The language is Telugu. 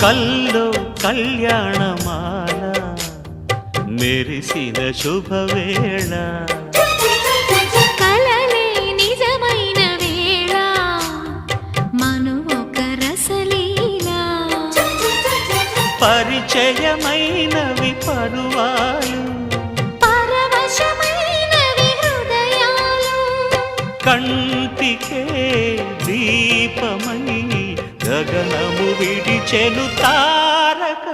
కల్లో కళ్యాణమాల మెరిసిన శుభవేళ కలలే నిజమైన వేళ మనువొక రసలీలా పరిచయమైనవి పరువాలు పరవశమైనవి హృదయాలు కంటికే దీపమై గగనము విడిచెను తారక